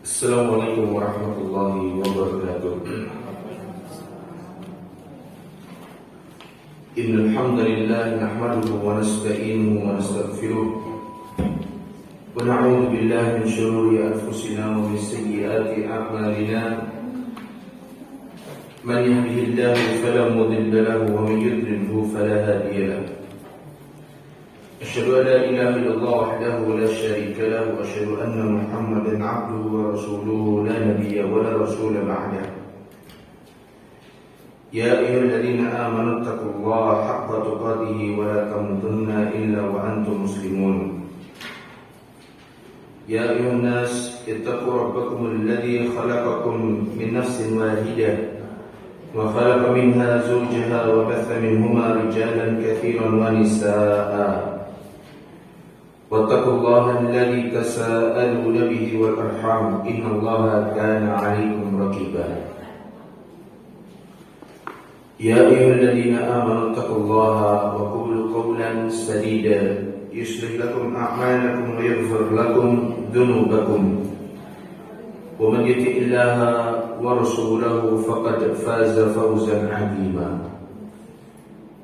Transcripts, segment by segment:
Assalamualaikum warahmatullahi wabarakatuh. Innal hamdalillah nahmaduhu wa nasta'inuhu wa nastaghfiruh wa na'udzu billahi min shururi anfusina wa min sayyiati a'malina. Man yahdihillahu fala mudilla lahu wa man yudlilhu fala hadiya lahu. Asyhadu an la ilaha illallah wahdahu la syarika lahu wa asyhadu anna Muhammadan 'abduhu wa rasuluhu la nabiyya wa la rasula ba'dahu. Ya ayyuhalladzina amanu taqullaha haqqa tuqatih wa la tamutunna illa wa antum muslimun. Ya ayyuhan nas ittaqu rabbakum alladzi khalaqakum min nafsin wahidah wa khalaqa minha zawjaha wa batha minhuma rijalan katsiran wa nisaa'a. واتقوا الله الذي تساءلون به والأرحام إن الله كان عليكم رقيبا. يا أيها الذين آمنوا اتقوا الله وقولوا قولا سديدا يصلح لكم أعمالكم ويغفر لكم ذنوبكم ومن يطع الله ورسوله فقد فاز فوزا عظيما.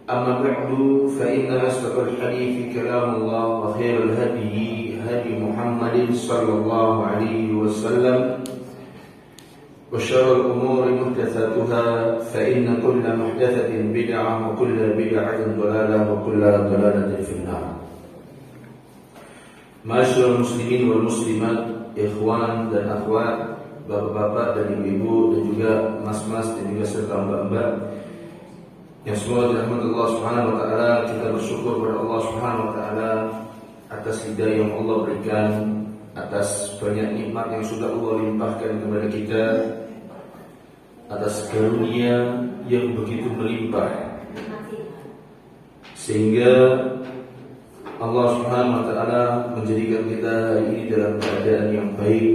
أما بعد فإن أصدق الحديث كلام الله وخير الهدي هدي محمد صلى الله عليه وسلم وشر الأمور محدثاتها فإن كل محدثة بدعة وكل بدعة ضلالة وكل ضلالة في النار. Ma'asyiral muslimin wal muslimat, ikhwan dan akhwat, bapak-bapak dan ibu-ibu dan juga mas-mas dan juga serta mbak-mbak yang semua dirahmati Allah Subhanahu wa taala, kita bersyukur kepada Allah Subhanahu wa taala atas hidayah yang Allah berikan, atas banyak nikmat yang sudah Allah limpahkan kepada kita, atas karunia yang begitu melimpah, sehingga Allah Subhanahu wa taala menjadikan kita hari ini dalam keadaan yang baik,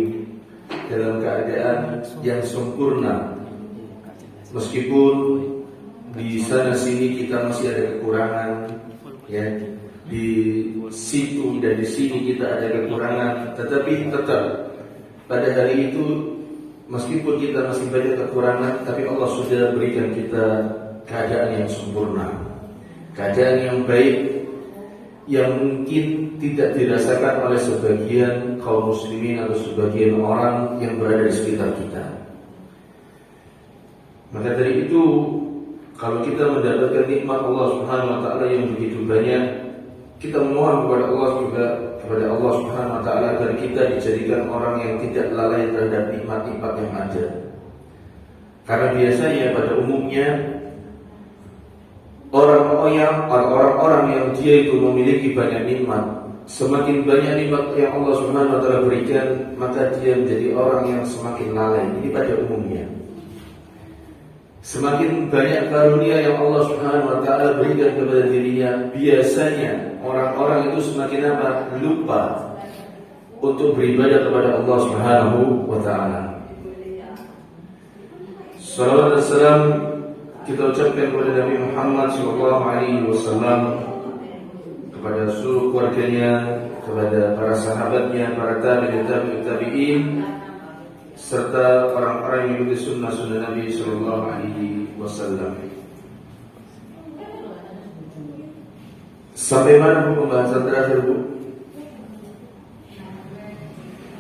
dalam keadaan yang sempurna. Meskipun di sana sini kita masih ada kekurangan, ya, di situ dan di sini kita ada kekurangan, tetapi tetap pada hari itu meskipun kita masih banyak kekurangan, tapi Allah sudah berikan kita keadaan yang sempurna, keadaan yang baik, yang mungkin tidak dirasakan oleh sebagian kaum muslimin atau sebagian orang yang berada di sekitar kita. Maka dari itu, kalau kita mendapatkan nikmat Allah Subhanahu wa taala yang begitu banyak, kita memohon kepada Allah juga, kepada Allah Subhanahu wa taala agar kita dijadikan orang yang tidak lalai terhadap nikmat-nikmat yang ada. Karena biasanya pada umumnya orang-orang yang dia itu memiliki banyak nikmat, semakin banyak nikmat yang Allah Subhanahu wa taala berikan, maka dia menjadi orang yang semakin lalai. Ini pada umumnya. Semakin banyak karunia yang Allah Subhanahu wa taala berikan kepada dirinya, biasanya orang-orang itu semakin lupa untuk beribadah kepada Allah Subhanahu wa taala. Salawat dan salam kita ucapkan kepada Nabi Muhammad sallallahu alaihi wasallam, kepada seluruh keluarganya, kepada para sahabatnya, para tabi'in, serta orang-orang yang mengikuti sunnah-sunnah Nabi sallallahu alaihi wasallam. Sampai mana bu pembahasan terakhir, Bu?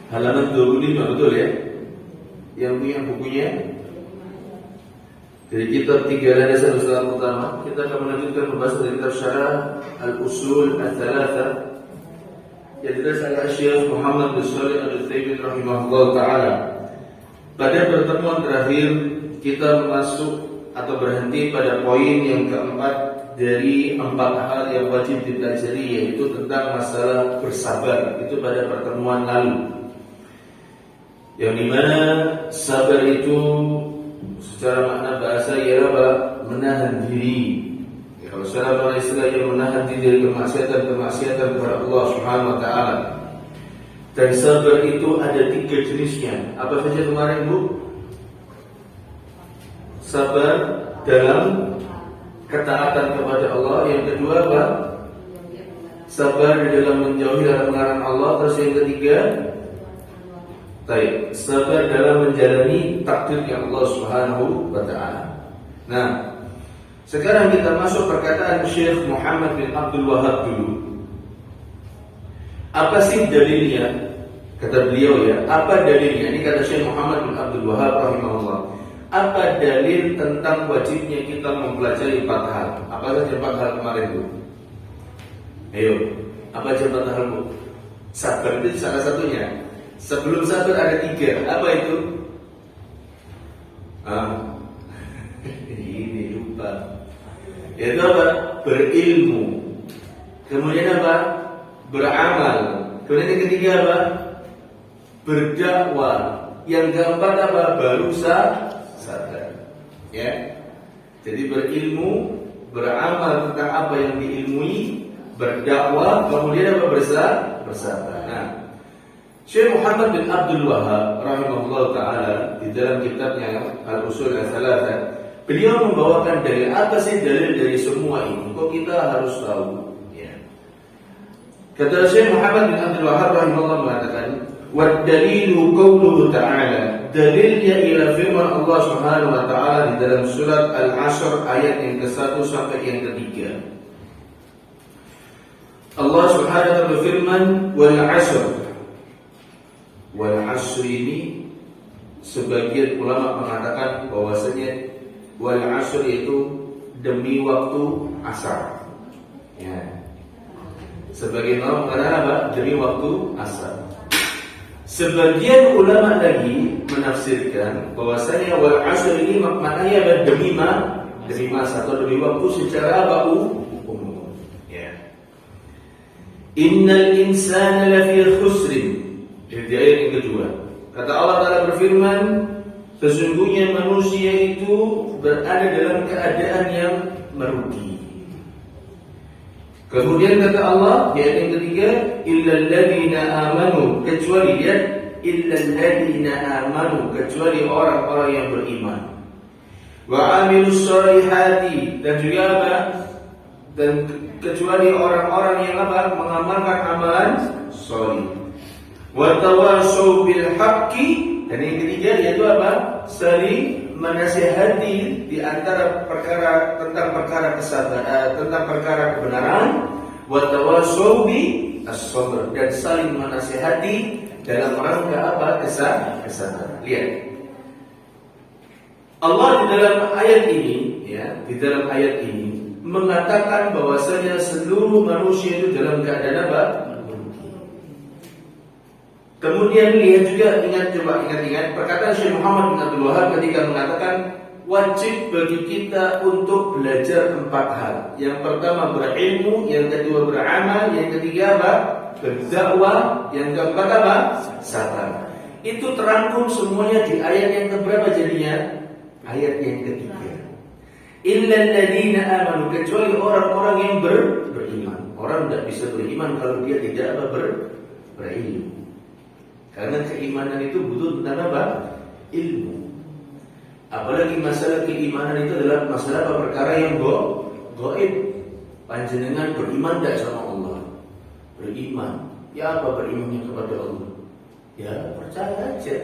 Halaman 25, betul ya? Yang punya bukunya dari kitab 3 landasan Islam utama, kita akan melanjutkan pembahasan dari kitab Syarah Al-Usul Al-Thalatha yang ditulis oleh Syekh Muhammad bin Shalih Al-Utsaimin rahimahullah taala. Pada pertemuan terakhir kita masuk atau berhenti pada poin yang keempat dari 4 hal yang wajib dipelajari, yaitu tentang masalah bersabar. Itu pada pertemuan lalu, yang dimana sabar itu secara makna bahasa ialah menahan diri. Ya, kalau secara makna istilah yang menahan diri dari kemaksiatan kepada Allah Subhanahu wa taala. Dan sabar itu ada 3 jenisnya. Apa saja kemarin, Bu? Sabar dalam ketaatan kepada Allah. Yang kedua apa? Sabar di dalam menjauhi larangan Allah. Terus yang ketiga, Baik, sabar dalam menjalani takdirnya Allah Subhanahu wa taala. Nah, sekarang kita masuk perkataan Syekh Muhammad bin Abdul Wahab dulu. Apa sih dalilnya? Kata beliau ya, apa dalilnya? Ini kata Syekh Muhammad bin Abdul Wahab rahimahullah. Apa dalil tentang wajibnya kita mempelajari 4 hal? Apa saja 4 hal kemarin itu? Ayo, apa aja 4 hal itu? Sabar itu salah satunya. Sebelum sabar ada 3. Apa itu? Ini lupa. Itu apa? Berilmu. Kemudian apa? Beramal. Kemudian yang ketiga apa? Berdakwah. Yang keempat apa? Baru sadar. Ya. Jadi berilmu, beramal tentang apa yang diilmui, berdakwah, kemudian apa? Bersabar. Nah, Syekh Muhammad bin Abdul Wahab rahimahullah taala di dalam kitabnya Al-Usul Ats-Tsalatsa, beliau membawakan dalil. Apa sih dalil dari semua ini? Kok kita harus tahu? Ya. Kata Syekh Muhammad bin Abdul Wahab rahimahullah mengatakan, "Wad dalilu qauluhu ta'ala." Dalilnya ialah firman Allah Subhanahu wa taala di dalam surat Al-Asr ayat yang ke-1 sampai yang ke-3. Allah Subhanahu wa taala berfirman, "Wal 'asr." Wal 'asr ini sebagian ulama mengatakan bahwasanya wal 'asr itu demi waktu asar. Ya. Sebagian orang mengatakan apa? Demi waktu asar. Sebagian ulama lagi menafsirkan bahwasanya wal 'asr ini maknanya adalah demi masa atau demi waktu secara umum. Ya. Innal insana lafi khusrin. Di ayat yang kedua, kata Allah Ta'ala berfirman, sesungguhnya manusia itu berada dalam keadaan yang merugi. Kemudian kata Allah di ayat yang ketiga, illal ladzina amanu, kecuali lihat, illal ladzina amanu, kecuali orang-orang yang beriman. Wa amilus sholihati, dan juga apa? Dan kecuali orang-orang yang apa? Mengamalkan amalan sholih. Wa tawassaw bil haqqi, dan yang ketiga yaitu apa? Saling menasihati di antara perkara tentang perkara kesabaran, tentang perkara kebenaran. Wa tawassaw bi as-sabr, dan saling menasihati dalam rangka apa? Kesabaran. Lihat. Allah di dalam ayat ini, ya, di dalam ayat ini mengatakan bahwasanya seluruh manusia itu dalam keadaan apa? Kemudian lihat juga, ingat perkataan Syekh Muhammad bin Abdul Wahab ketika mengatakan wajib bagi kita untuk belajar 4 hal. Yang pertama berilmu, yang kedua beramal, yang ketiga apa? Berdakwah, yang keempat apa? Sabar. Itu terangkum semuanya di ayat yang keberapa jadinya? Ayat yang ketiga. Illal ladzina amanu, kecuali orang-orang yang beriman. Orang tidak bisa beriman kalau dia tidak berilmu. Karena keimanan itu butuh tentang apa? Ilmu. Apalagi masalah keimanan itu adalah masalah perkara yang gaib. Panjenengan beriman tidak sama Allah? Beriman. Ya apa berimannya kepada Allah? Ya percaya aja.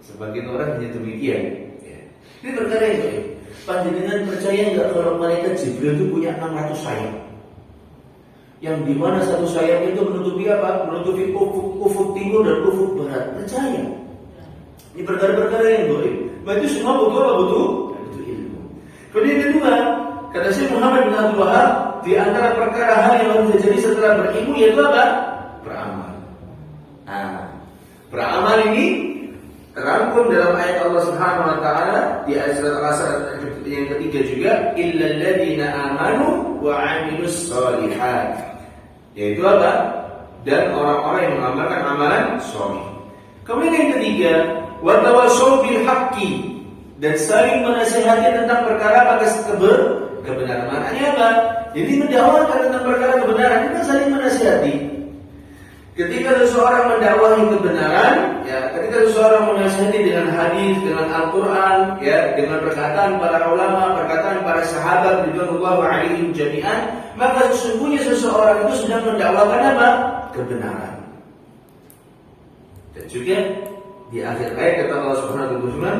Sebagian orang hanya demikian. Ya. Ini perkara yang gaib. Panjenengan percaya enggak kalau malaikat Jibril itu punya 600 sayap? Yang dimana satu sayap itu menutupi apa? Menutupi ufuk timur dan ufuk barat. Percaya. Ini perkara-perkara yang gaib. Itu semua butuh apa? Butuh ilmu. Kemudian kedua, kata Syekh Muhammad bin Abdul Wahab, di antara perkara hal yang harus terjadi setelah berilmu yaitu apa? Beramal. Nah, beramal ini terangkum dalam ayat Allah Subhanahu wa taala di ayat surat Al-Asr yang ketiga juga, illal ladzina amanu wa 'amilus sholihat. Yaitu apa? Dan orang-orang yang mengamalkan amalan sholih. Kemudian yang ketiga, wa tawassaw bil haqqi, dan saling menasihati tentang perkara kebenaran. Maknanya apa? Jadi mendakwakan tentang perkara kebenaran itu saling menasihati. Ketika seseorang mendakwahi kebenaran, ya, ketika seseorang menasihati dengan hadis, dengan Al-Quran, ya, dengan perkataan para ulama, perkataan para sahabat ridwanullah alaihim jami'an, maka sesungguhnya seseorang itu sedang mendakwakan apa? Kebenaran. Dan juga Di akhir ayat kata Allah Subhanahu wa taala,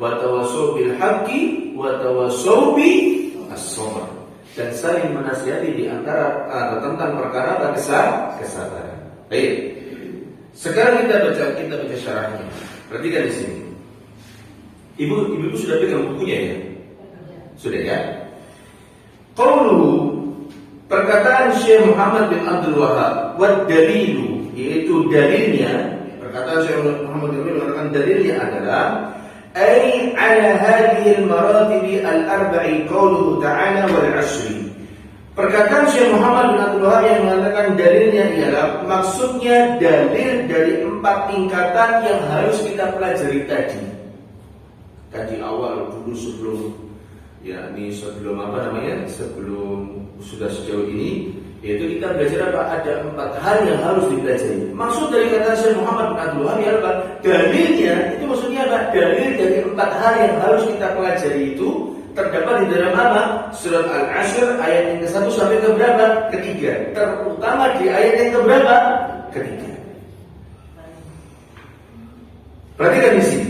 "Wa tawassaw bil haqqi wa tawassaw bis sabr." Dan saling menasihati di antara tentang perkara kesabaran. Baik. Sekarang kita baca syarahnya. Perhatikan di sini. Ibu sudah pegang bukunya ya? Sudah ya? Qauluhu, perkataan Syekh Muhammad bin Abdul Wahhab, wa dalilu, yaitu dalilnya, perkataan Syekh Muhammad bin Abdul Wahhab mengatakan dalilnya adalah ay ala hadhihi al-maratib al-arba'i qauluhu ta'ala wal 'ashri. Perkataan Syekh Muhammad bin Abdul Wahhab yang mengatakan dalilnya ialah maksudnya dalil dari 4 tingkatan yang harus kita pelajari tadi. Tadi awal dulu sebelum sudah sejauh ini, yaitu kita belajar apa? Ada 4 hal yang harus dipelajari. Maksud dari kata Syekh Muhammad bin Abdul Wahhab ialah apa? Dalilnya itu maksudnya apa? Dalil dari 4 hal yang harus kita pelajari itu terdapat di dalam apa? Surat Al-Ashr ayat yang ke-1 sampai ke berapa? Ketiga. Terutama di ayat yang ke berapa? Ketiga. Perhatikan di sini.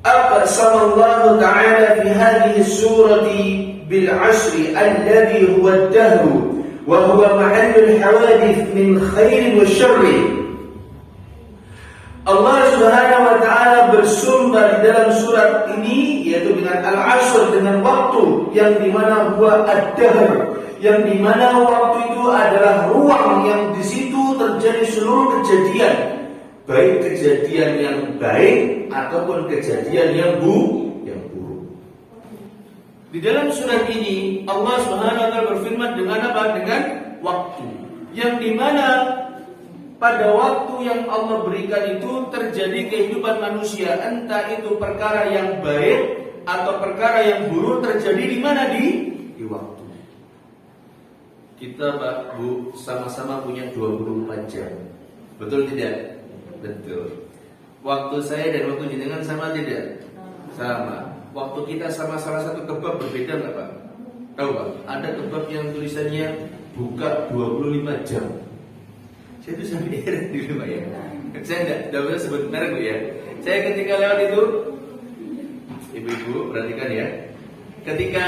Aqsamallahu ta'ala fi hadhihi surati bil 'ashri alladhi huwa ad-dahr wa huwa mahallul hawadith min khairin wa syarri. Allah Subhanahu wa taala bersumpah di dalam surat ini, yaitu dengan Al-Ashr, dengan waktu yang dimana huwa ad-dahr, yang dimana waktu itu adalah ruang yang di situ terjadi seluruh kejadian, baik kejadian yang baik ataupun kejadian yang buruk. Di dalam surat ini Allah Subhanahu wa taala berfirman dengan apa? Dengan waktu, yang dimana pada waktu yang Allah berikan itu terjadi kehidupan manusia, entah itu perkara yang baik atau perkara yang buruk, terjadi di mana? Di waktu. Kita Pak Bu sama-sama punya 24 jam. Betul tidak? Betul. Waktu saya dan waktu jenengan sama tidak? Sama. Waktu kita sama salah satu kebab berbeda nggak Pak? Tahu Pak? Ada kebab yang tulisannya buka 25 jam. Saya itu sampai heran dulu Pak ya. Saya tidak bisa sebut merek Bu ya. Saya ketika lewat itu, ibu-ibu perhatikan ya. Ketika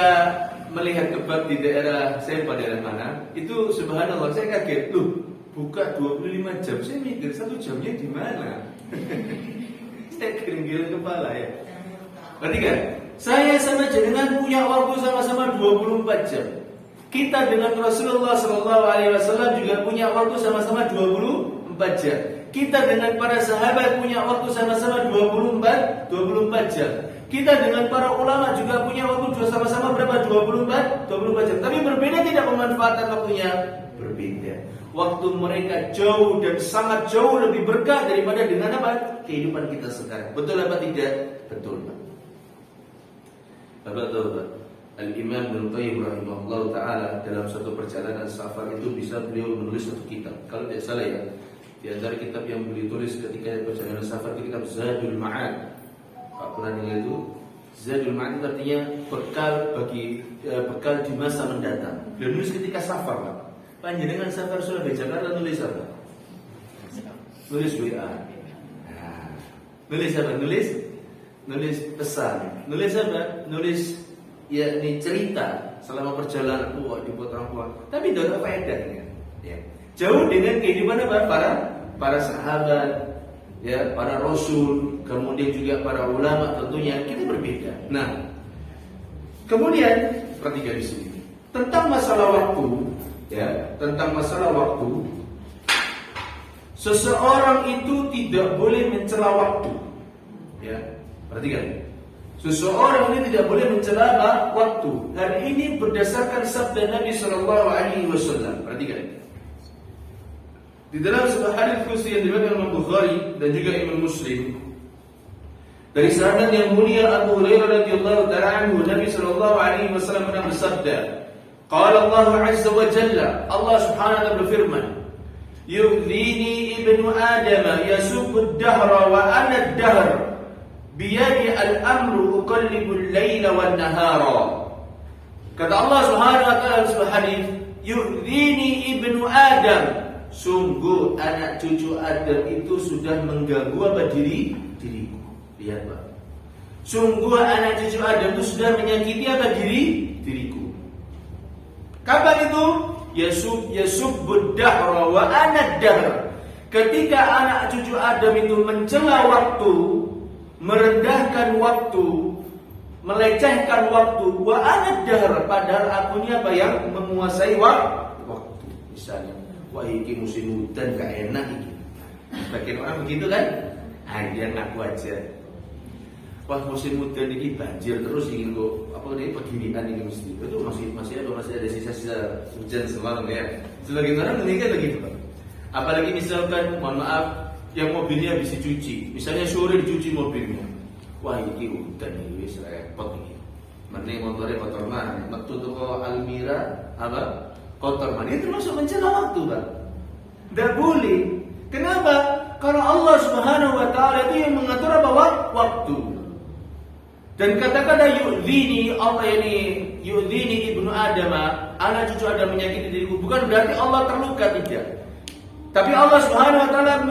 melihat kebab di daerah saya, pada daerah mana, itu subhanallah saya kaget. Loh, buka 25 jam. Saya mikir 1 jamnya di mana? Saya kering-kering kepala ya. Perhatikan, saya sama jenengan punya waktu sama-sama 24 jam. Kita dengan Rasulullah SAW juga punya waktu sama-sama 24 jam. Kita dengan para sahabat punya waktu sama-sama 24 jam. Kita dengan para ulama juga punya waktu sama-sama berapa? 24 jam. Tapi berbeda tidak pemanfaatan waktunya? Berbeda. Waktu mereka jauh dan sangat jauh lebih berkah daripada dengan apa? Kehidupan kita sekarang. Betul apa tidak? Betul Pak. Bapak-bapak, Al-Imam Ibnu Qayyim rahimahullah ta'ala dalam satu perjalanan safar itu bisa beliau menulis satu kitab. Kalau tidak salah ya, di antara kitab yang beliau tulis ketika perjalanan safar itu kitab Zadul Ma'ad. Pak pernah dengar itu? Zadul Ma'ad itu artinya bekal di masa mendatang. Beliau nulis ketika safar Pak. Panjenengan safar Surabaya Jakarta nulis apa? Nulis WA. Nulis apa? Nulis pesan. Nulis apa? Nulis yakni cerita selama perjalanan dibuat orang tua. Tapi tidak ada faedahnya. Ya. Jauh dengan kehidupan apa? Para sahabat, ya, para rasul, kemudian juga para ulama, tentunya kita berbeda. Nah, kemudian perhatikan di sini tentang masalah waktu, ya, tentang masalah waktu. Seseorang itu tidak boleh mencela waktu. Ya, perhatikan. Seseorang ini tidak boleh mencela waktu. Hal ini berdasarkan sabda Nabi sallallahu alaihi wasallam. Perhatikan. Di dalam sebuah hadis qudsi yang diriwayatkan Imam Bukhari dan juga Imam Muslim dari sahabat yang mulia Abu Hurairah radhiyallahu ta'ala anhu, Nabi sallallahu alaihi wasallam bersabda, qala Allah azza wa jalla, Allah subhanahu wa ta'ala berfirman, yu'dhini ibnu Adam yasubbu ad-dahra wa ana ad-dahr biyadi al-amru uqallibul layla wan nahara. Kata Allah Subhanahu wa taala dalam sebuah hadis, yu'dhini ibnu Adam, sungguh anak cucu Adam itu sudah mengganggu apa diriku. Lihat Pak, sungguh anak cucu Adam itu sudah menyakiti apa diriku. Kapan itu? Yasubbud dahra wa ana dahr. Ketika anak cucu Adam itu mencela waktu, merendahkan waktu, melecehkan waktu, wa ana dahr, padahal aku ini apa yang menguasai waktu. Misalnya, wah iki musim hujan gak enak iki. Sebagian orang begitu kan? Dia ngaku aja. Wah musim hujan ini banjir terus ingin kok apa nih pegirian ini mesti. Itu masih ada sisa-sisa hujan semalam ya. Sebagian orang meninggal begitu Pak. Apalagi misalkan mohon maaf yang mobilnya habis dicuci, misalnya sore dicuci mobilnya. Wah ini hujan ini wis repot ini. Mending motornya kotor man, metu toko Almira apa? Kotor man. Itu termasuk mencela waktu Pak. Tidak boleh. Kenapa? Karena Allah Subhanahu wa taala itu yang mengatur apa waktu. Dan kata-kata yu'dhini, Allah ini yu'dhini ibnu Adam, anak cucu Adam menyakiti diriku, bukan berarti Allah terluka, tidak. Tapi Allah Subhanahu wa taala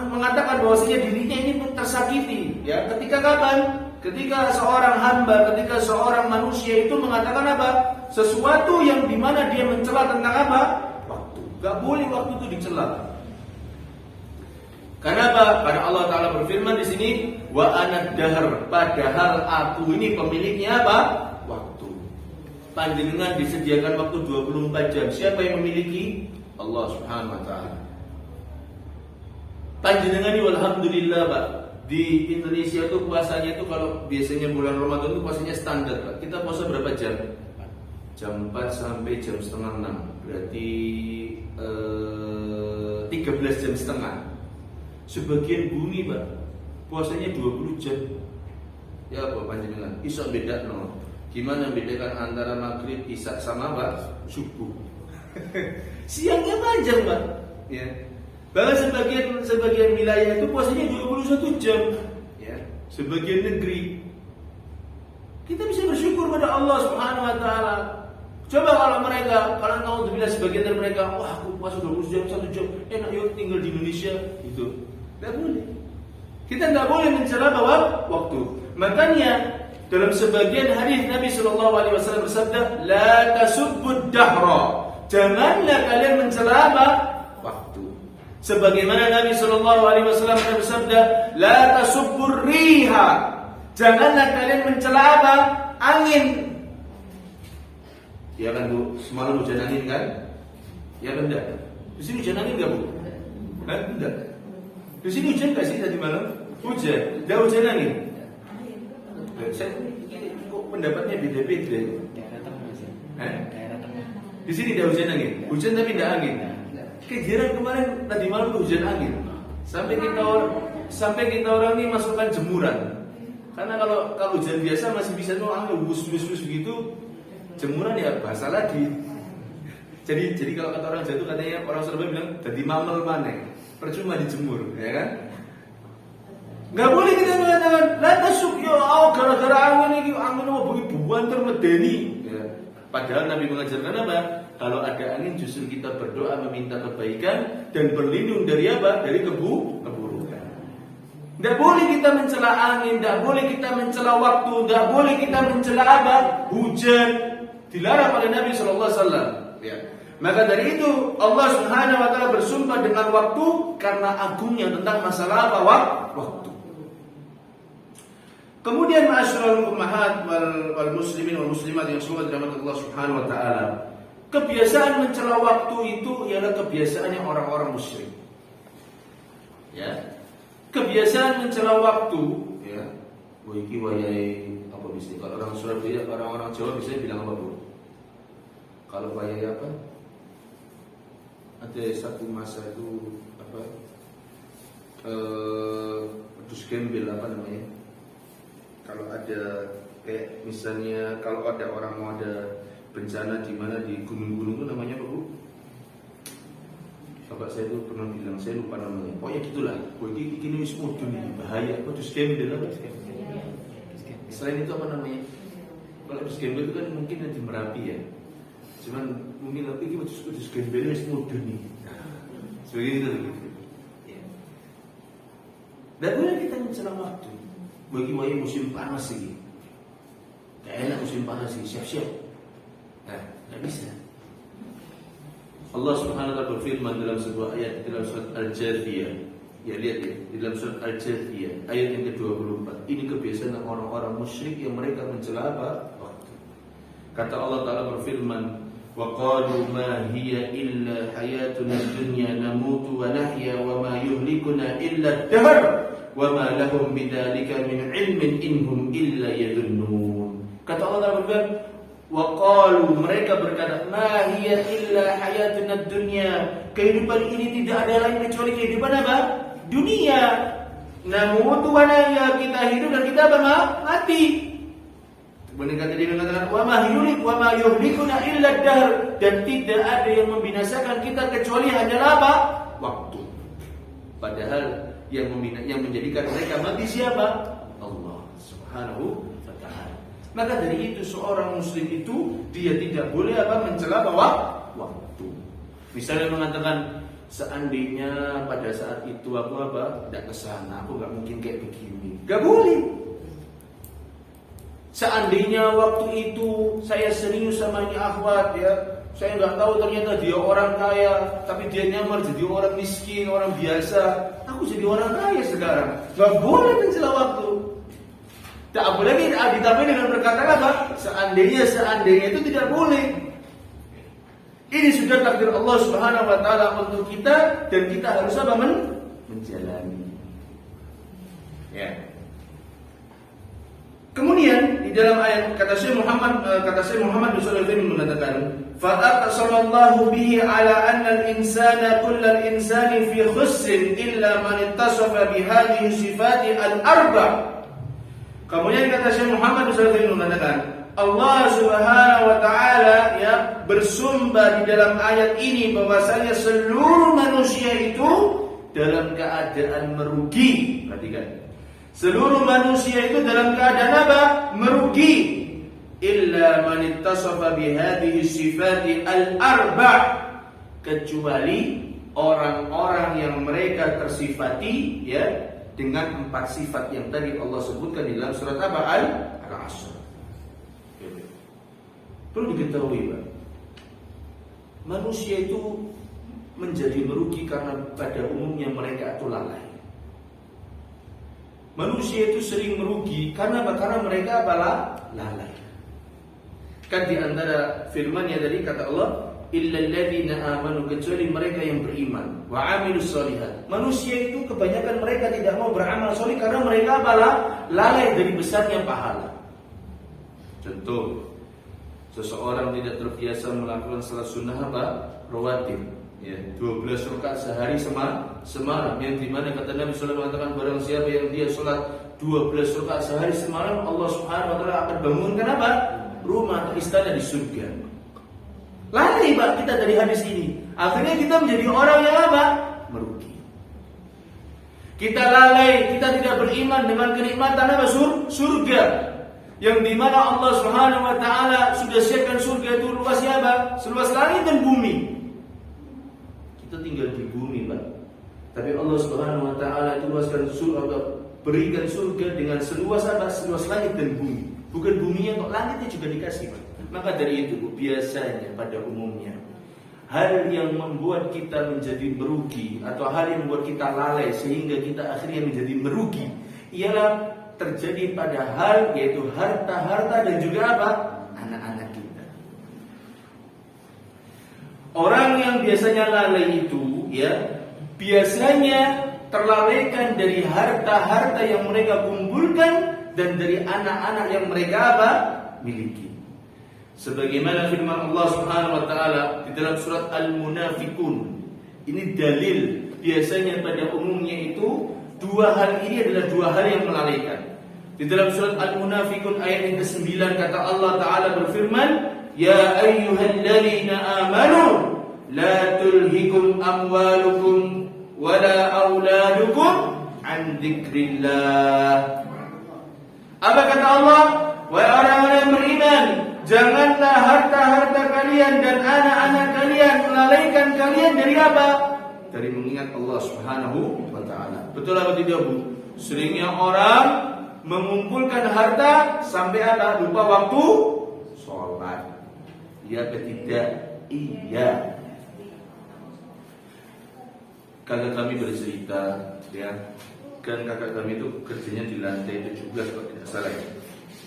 mengatakan bahwasanya dirinya ini tersakiti, ya. Ketika kapan? Ketika seorang hamba, ketika seorang manusia itu mengatakan apa? Sesuatu yang dimana dia mencela tentang apa? Waktu. Gak boleh waktu itu dicela. Karena apa? Karena Allah Ta'ala berfirman di sini, wa ana dahr, padahal aku ini pemiliknya apa? Waktu. Panjenengan disediakan waktu 24 jam. Siapa yang memiliki? Allah Subhanahu wa taala. Panjenengan ini alhamdulillah Pak. Di Indonesia tuh puasanya tuh kalau biasanya bulan Ramadan tuh puasanya standar Pak. Kita puasa berapa jam? Jam 4 sampai jam setengah 6. Berarti 13 jam setengah. Sebagian bumi Pak, puasanya 20 jam. Ya apa panjenengan? Iso beda no. Gimana bedakan antara maghrib, isya sama Pak? Subuh. Siangnya panjang Pak. Ya. Bahkan sebagian wilayah itu puasanya 21 jam. Ya. Sebagian negeri. Kita bisa bersyukur pada Allah Subhanahu wa taala. Coba kalau naudzubillah sebagian dari mereka, wah aku puasa 20 jam, 1 jam, enak yuk tinggal di Indonesia gitu. Tidak boleh. Kita tidak boleh mencela waktu. Makanya dalam sebagian hadis Nabi Shallallahu Alaihi Wasallam bersabda, la tasubbud dahra. Janganlah kalian mencela waktu. Sebagaimana Nabi Shallallahu Alaihi Wasallam bersabda, la tasubbur riha. Janganlah kalian mencela angin. Ya kan Bu, semalam hujan angin kan? Ya kan enggak? Di sini hujan angin enggak Bu? Kan enggak. Di sini hujan nggak sih tadi malam? Hujan, dah hujan angin. Saya kok pendapatnya beda-beda. Daerah tengah sih. Daerah tengah. Di sini dah hujan angin. Hujan tapi tidak angin. Kejaran kemarin tadi malam hujan angin. Sampai kita orang ini masukkan jemuran. Karena kalau hujan biasa masih bisa tuh angin bus begitu. Jemuran ya basah lagi. Jadi kalau kata orang Jawa katanya orang Surabaya bilang jadi mamel maneh. Percuma dijemur, ya kan? Nggak boleh kita mengatakan, lantas ya, gara-gara angin mau begitu buanter medeni. Ya. Padahal Nabi mengajarkan apa? Kalau ada angin justru kita berdoa meminta kebaikan dan berlindung dari apa? Dari keburukan. Nggak boleh kita mencela angin, nggak boleh kita mencela waktu, nggak boleh kita mencela apa? Hujan. Dilarang oleh Nabi Sallallahu Alaihi Wasallam. Ya. Maka dari itu Allah Subhanahu wa taala bersumpah dengan waktu karena agungnya tentang masalah apa? Waktu. Kemudian ma'asyiral ummahat wal muslimin wal muslimat yang semoga dirahmati Allah Subhanahu wa taala. Kebiasaan mencela waktu itu ialah kebiasaannya orang-orang musyrik. Ya. Kebiasaan mencela waktu, ya. Wah iki wayahe apa bisa? Kalau orang Surabaya, orang-orang Jawa biasanya bilang apa, Bu? Kalau wayahe apa? Ada satu masa itu apa pedus gembel apa namanya, kalau ada kayak misalnya kalau ada orang mau ada bencana di mana di gunung-gunung itu namanya apa Bu? Bapak saya itu pernah bilang, saya lupa namanya. Pokoknya gitulah. Ini wis mudun ini bahaya. Pedus gembel apa? Selain itu apa namanya? Kalau pedus gembel itu kan mungkin di Merapi ya. Cuman mungkin lebih ini pedus gembel wis mudun nih. Begitu. Ya. Dan boleh kita mencela waktu. Bagi musim panas ini, gak enak musim panas ini, siap-siap. Nah, gak bisa. Allah Subhanahu wa ta'ala berfirman dalam sebuah ayat dalam surat Al-Jathiyah. Ya lihat ya, di dalam surat Al-Jathiyah ayat yang ke-24. Ini kebiasaan orang-orang musyrik yang mereka mencela apa? Waktu. Kata Allah Ta'ala berfirman, wa qalu ma hiya illa hayatuna dunya namutu wa nahya wa ma yuhlikuna illa ad-dahr wa ma lahum bidzalika min ilmin inhum illa yadhunnun. Kata Allah Ta'ala berfirman, wa qalu, mereka berkata, ma hiya illa hayatuna dunya, kehidupan ini tidak ada lain kecuali kehidupan apa? Dunia. Namutu wa nahya, kita hidup dan kita apa? Mati. Kemudian kata dia mengatakan, wa ma yuhlikuna illa ad-dahr, dan tidak ada yang membinasakan kita kecuali hanyalah apa? Waktu. Padahal yang menjadikan mereka mati siapa? Allah Subhanahu wa ta'ala. Maka dari itu seorang muslim itu dia tidak boleh apa? Mencela bahwa waktu. Misalnya mengatakan, seandainya pada saat itu aku apa? Tidak kesana, aku gak mungkin kayak begini. Gak boleh. Seandainya waktu itu saya serius sama ini akhwat ya, saya nggak tahu ternyata dia orang kaya, tapi dia nyamar jadi orang miskin, orang biasa. Aku jadi orang kaya sekarang. Gak boleh mencela waktu. Tak boleh ditambah dengan perkataan apa? Seandainya itu tidak boleh. Ini sudah takdir Allah Subhanahu wa ta'ala untuk kita, dan kita harus apa? Menjalani. Ya. Kemudian di dalam ayat kata Syekh Muhammad bin Shalih Al-Utsaimin mengatakan, fa aqsamallahu bihi ala anna al-insana kullal insani fi khusrin illa man ittasafa bi hadhihi sifati al-arba'. Kemudian kata Syekh Muhammad bin Shalih Al-Utsaimin mengatakan, Allah Subhanahu wa ta'ala ya bersumpah di dalam ayat ini bahwasanya seluruh manusia itu dalam keadaan merugi. Perhatikan. Seluruh manusia itu dalam keadaan apa? Merugi. Illa man ittasafa bi hadhihi sifati al-arba', kecuali orang-orang yang mereka tersifati ya dengan 4 sifat yang tadi Allah sebutkan di dalam surat apa? Al-Asr. Perlu diketahui, Pak. Manusia itu menjadi merugi karena pada umumnya mereka itu lalai. Manusia itu sering merugi karena mereka lalai. Kan di antara firman-Nya tadi kata Allah, illal ladzina amanu, kecuali mereka yang beriman, wa amilus sholihat. Manusia itu kebanyakan mereka tidak mau beramal soleh karena mereka lalai dari besarnya pahala. Contoh, seseorang tidak terbiasa melakukan salat sunnah rawatib, ya 12 rakaat sehari semalam, yang dimana kata Nabi sallallahu alaihi wasallam mengatakan, barang siapa yang dia salat 12 rakaat sehari semalam, Allah Subhanahu wa taala akan bangunkan apa? Rumah atau istana di surga. Lalai Pak kita dari hadis ini. Akhirnya kita menjadi orang yang apa? Merugi. Kita lalai, kita tidak beriman dengan kenikmatan apa? Surga. Yang dimana Allah Subhanahu wa ta'ala sudah siapkan surga itu luasnya apa? Seluas langit dan bumi. Kita tinggal di bumi, Pak. Tapi Allah Subhanahu wa ta'ala itu luaskan surga, berikan surga dengan seluas apa? Seluas langit dan bumi. Bukan buminya kok, langitnya juga dikasih, Pak. Maka dari itu biasanya pada umumnya hal yang membuat kita menjadi merugi atau hal yang membuat kita lalai sehingga kita akhirnya menjadi merugi ialah terjadi pada hal yaitu harta-harta dan juga apa? Anak-anak kita. Orang yang biasanya lalai itu ya biasanya terlalaikan dari harta-harta yang mereka kumpulkan dan dari anak-anak yang mereka apa? Miliki. Sebagaimana firman Allah Subhanahu wa taala di dalam surat Al-Munafiqun. Ini dalil biasanya pada umumnya itu dua hal ini adalah dua hal yang melalaikan. Di dalam surat Al-Munafiqun ayat yang ke-9 kata Allah Ta'ala berfirman, ya ayyuhalladzina amanu la tulhikum amwalukum wala auladukum an dzikrillah. Apa kata Allah? Wahai orang-orang yang beriman, janganlah harta-harta kalian dan anak-anak kalian melalaikan kalian dari apa? dari mengingat Allah Subhanahu wa taala. Betul apa tidak, Bu? Seringnya orang mengumpulkan harta sampai apa? Lupa waktu sholat. Iya atau tidak? Iya. Kakak kami bercerita, ya, kan kakak kami itu kerjanya di lantai 17 kalau tidak salah ya.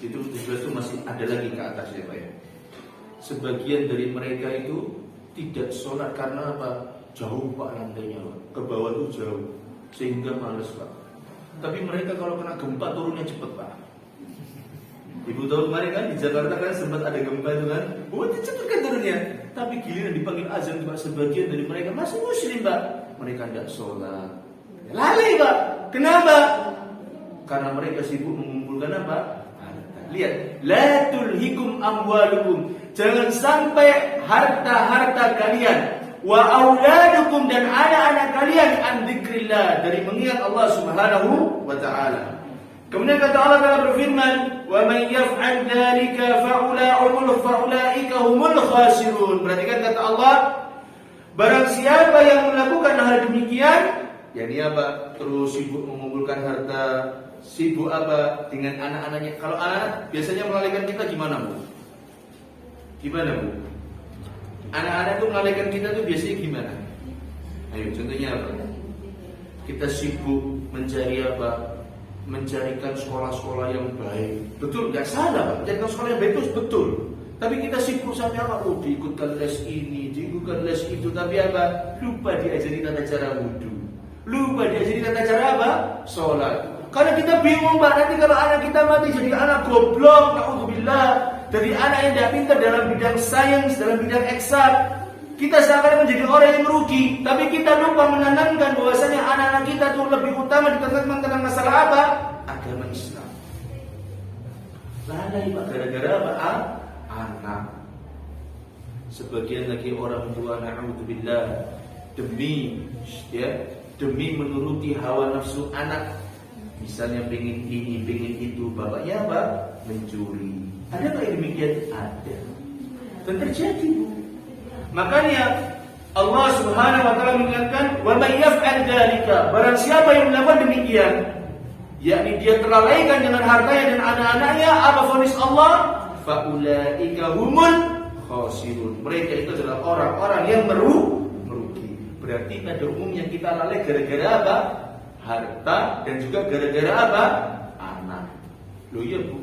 Itu 17 itu masih ada lagi ke atas ya Pak ya. Sebagian dari mereka itu tidak sholat karena apa? Jauh Pak lantainya Pak. Ke bawah itu jauh sehingga males Pak. Tapi mereka kalau kena gempa turunnya cepat Pak. Ibu tahu kemarin kan di Jakarta kan sempat ada gempa itu kan. Oh itu cepat kan turunnya. Tapi giliran dipanggil azan Pak, sebagian dari mereka masih muslim Pak. Mereka tidak sholat. Lalai Pak. Kenapa? Karena mereka sibuk mengumpulkan apa? Lihat, la tulhikum amwalukum. Jangan sampai harta-harta kalian wa auladukum dan anak-anak kalian an dzikrillah, dari mengingat Allah Subhanahu wa taala. Kemudian kata Allah Taala berfirman, "Wa may yaf'al dzalika fa'ulaika humul khasirun." Perhatikan kata Allah, barang siapa yang melakukan hal demikian, yakni apa? Terus sibuk mengumpulkan harta, sibuk apa dengan anak-anaknya. Kalau anak biasanya melalaikan kita gimana, Bu? Gimana, Bu? Anak-anak itu melalaikan kita tuh biasanya gimana? Ayo, contohnya apa? Kita sibuk mencari apa? Mencarikan sekolah-sekolah yang baik. Betul, nggak salah, Pak. Mencarikan sekolah yang baik itu betul. Tapi kita sibuk sampai apa? Oh, diikutkan les ini, diikutkan les itu. Tapi apa? Lupa diajari tata cara wudu. Lupa diajari tata cara apa? Sholat. Karena kita bingung Pak, nanti kalau anak kita mati jadi anak goblok, na'udzubillah, dari anak yang tidak pintar dalam bidang sains, dalam bidang eksak, kita seakan menjadi orang yang merugi. Tapi kita lupa menanamkan bahwasanya anak-anak kita itu lebih utama ditanamkan tentang masalah apa? Agama Islam. Lalai Pak, gara-gara apa? Anak. Sebagian lagi orang tua, na'udzubillah, demi menuruti hawa nafsu anak. Misalnya pengen ini, pengen itu, bapaknya apa? Mencuri. Ada nggak yang demikian? Ada. Dan terjadi, Bu. Makanya Allah Subhanahu wa taala mengingatkan, "Wa may yaf'al dzalika." Barang siapa yang melakukan demikian, yakni dia terlalaikan dengan hartanya dan anak-anaknya, apa vonis Allah? Faulaika humul khasirun. Mereka itu adalah orang-orang yang merugi. Berarti pada umumnya kita lalai gara-gara apa? Harta, dan juga gara-gara apa? Anak. Loh iya, Bu.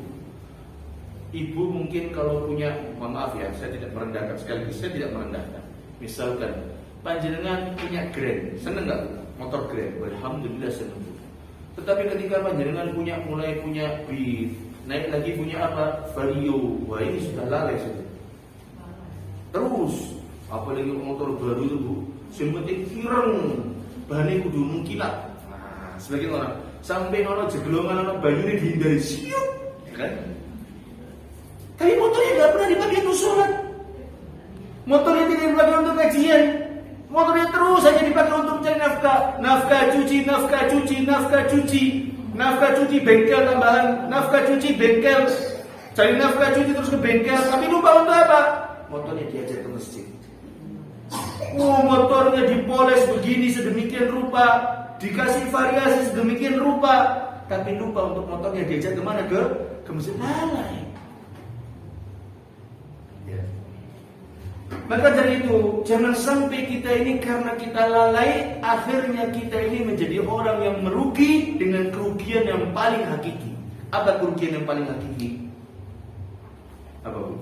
Ibu mungkin kalau punya, mohon maaf ya, saya tidak merendahkan, sekaligus saya tidak merendahkan. Misalkan panjenengan punya Grand, seneng nggak motor Grand? Alhamdulillah seneng. Tetapi ketika panjenengan mulai punya Beat, naik lagi punya apa? Vario, wah ini sudah lalai sudah. Terus, apalagi motor baru itu, Bu, yang penting ireng, bahannya kudu mengkilat. Nah, sebagian orang sampai ono jeglongan, ono banyune dihindari siup, kan? Tapi motornya nggak pernah dipakai untuk sholat. Motornya tidak dipakai untuk kajian. Motornya terus saja dipakai untuk mencari nafkah. Nafkah cuci, nafkah cuci, nafkah cuci, nafkah cuci bengkel tambahan, nafkah cuci bengkel. Cari nafkah cuci terus ke bengkel. Tapi lupa untuk apa? Motornya diajak ke masjid. Motornya dipoles begini sedemikian rupa, dikasih variasi sedemikian rupa, tapi lupa untuk motornya diajak kemana? Ke masjid. Lalai. Maka dari itu, jangan sampai kita ini karena kita lalai, akhirnya kita ini menjadi orang yang merugi dengan kerugian yang paling hakiki. Apa kerugian yang paling hakiki? Apa, Bu?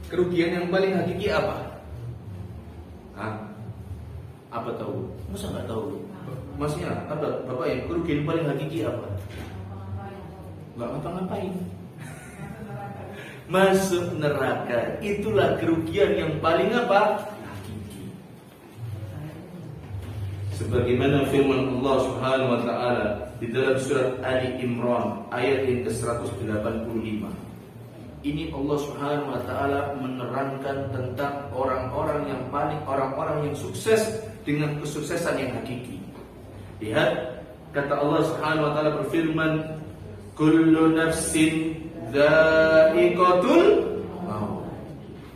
Kerugian yang paling hakiki apa? Hah? Apa tahu? Masa nggak tahu? Maksudnya apa? Bapak yang kerugian yang paling hakiki apa? Nggak ngapa-ngapain. Masuk neraka, itulah kerugian yang paling apa? Hakiki. Sebagaimana firman Allah Subhanahu wa taala di dalam surat Ali Imran ayat yang ke-185. Ini Allah Subhanahu wa taala menerangkan tentang orang-orang yang sukses dengan kesuksesan yang hakiki. Lihat, kata Allah Subhanahu wa taala berfirman, "Kullu nafsin dha'iqatul maut."